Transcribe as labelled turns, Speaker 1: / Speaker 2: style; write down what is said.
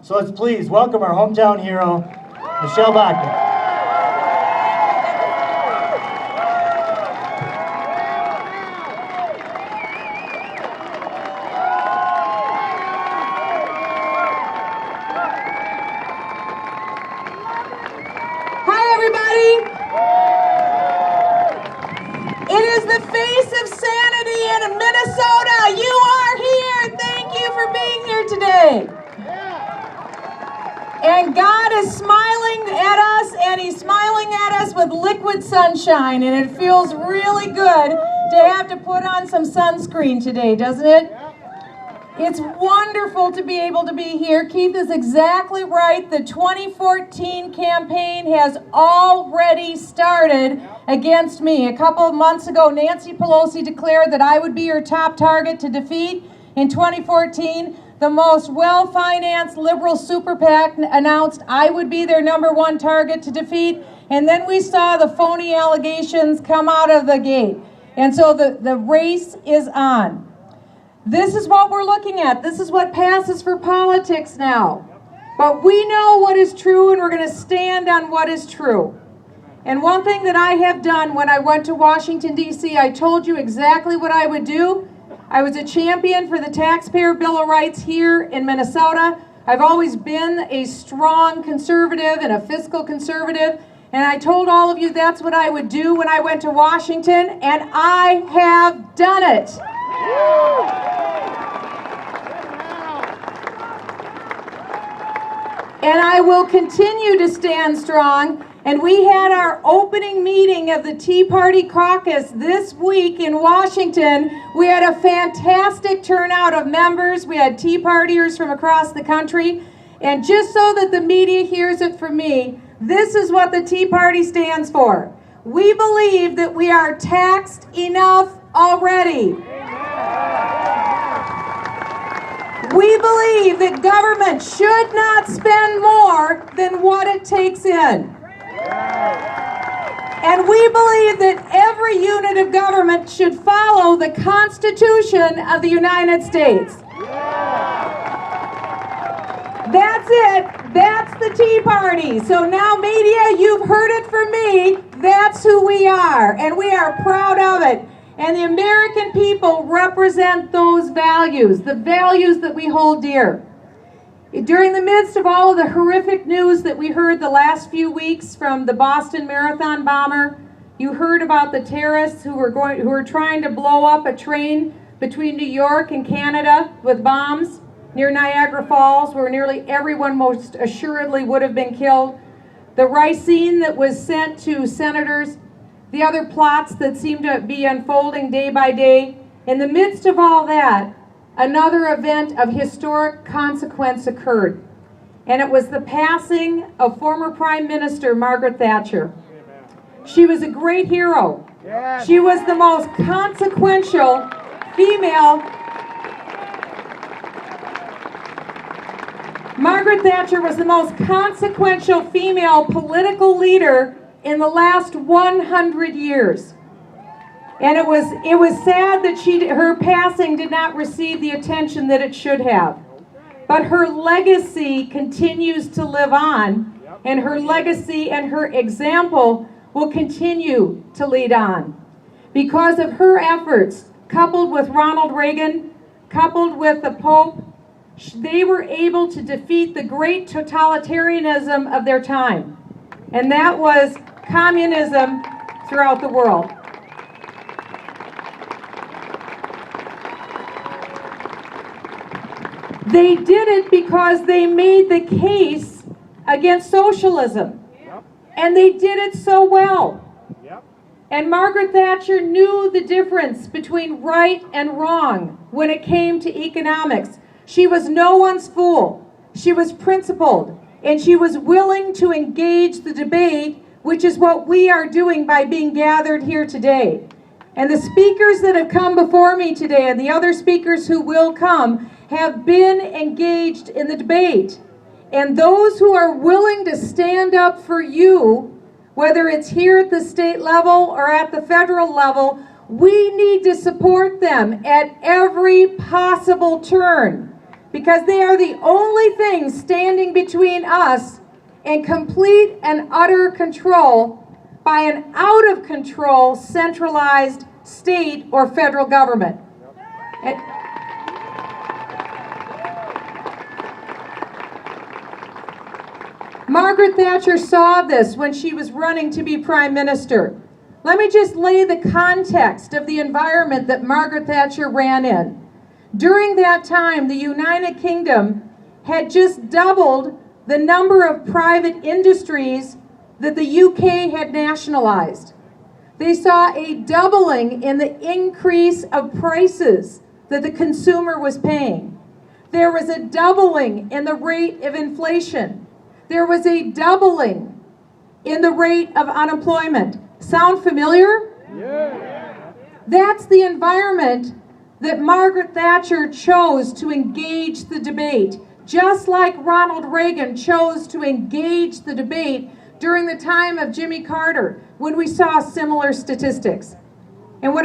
Speaker 1: So let's please welcome our hometown hero, Michele Bachmann.
Speaker 2: It is the face of sanity in Minnesota. You are here. Thank you for being here today. And God is smiling at us, and He's smiling at us with liquid sunshine, and it feels really good to have to put on some sunscreen today, doesn't it? It's wonderful to be able to be here. Keith is exactly right. The 2014 campaign has already started against me. A couple of months ago, Nancy Pelosi declared that I would be her top target to defeat. In 2014, the most well-financed liberal super PAC announced I would be their #1 target to defeat. And then we saw the phony allegations come out of the gate. And so the race is on. This is what we're looking at. This is what passes for politics now. But we know what is true, and we're going to stand on what is true. And one thing that I have done when I went to Washington, D.C., I told you exactly what I would do. I was a champion for the Taxpayer Bill of Rights here in Minnesota. I've always been a strong conservative and a fiscal conservative. And I told all of you that's what I would do when I went to Washington, and I have done it. And I will continue to stand strong. And we had our opening meeting of the Tea Party caucus this week in Washington. We had a fantastic turnout of members. We had Tea Partiers from across the country. And just so that the media hears it from me, this is what the Tea Party stands for. We believe that we are taxed enough already. We believe that government should not spend more than what it takes in. And we believe that every unit of government should follow the Constitution of the United States. That's it. That's the Tea Party. So now, media, you've heard it from me. That's who we are, and we are proud of it. And the American people represent those values, the values that we hold dear. During the midst of all of the horrific news that we heard the last few weeks from the Boston Marathon bomber, you heard about the terrorists who were trying to blow up a train between New York and Canada with bombs near Niagara Falls, where nearly everyone most assuredly would have been killed. The ricin that was sent to senators, the other plots that seem to be unfolding day by day. In the midst of all that, another event of historic consequence occurred. And it was the passing of former Prime Minister Margaret Thatcher. She was a great hero. She was the most consequential female. Margaret Thatcher was the most consequential female political leader in the last 100 years. And it was sad that her passing did not receive the attention that it should have. But her legacy continues to live on, and her legacy and her example will continue to lead on. Because of her efforts, coupled with Ronald Reagan, coupled with the Pope, they were able to defeat the great totalitarianism of their time. And that was communism throughout the world. They did it because they made the case against socialism. And they did it so well. And Margaret Thatcher knew the difference between right and wrong when it came to economics. She was no one's fool. She was principled. And she was willing to engage the debate, which is what we are doing by being gathered here today. And the speakers that have come before me today and the other speakers who will come have been engaged in the debate. And those who are willing to stand up for you, whether it's here at the state level or at the federal level, we need to support them at every possible turn. because they are the only thing standing between us and complete and utter control by an out-of-control centralized state or federal government. Margaret Thatcher saw this when she was running to be Prime Minister. Let me just lay the context of the environment that Margaret Thatcher ran in. During that time, the United Kingdom had just doubled the number of private industries that the UK had nationalized. They saw a doubling in the increase of prices that the consumer was paying. There was a doubling in the rate of inflation. There was a doubling in the rate of unemployment. Sound familiar? Yeah. That's the environment that Margaret Thatcher chose to engage the debate, just like Ronald Reagan chose to engage the debate during the time of Jimmy Carter, when we saw similar statistics. And what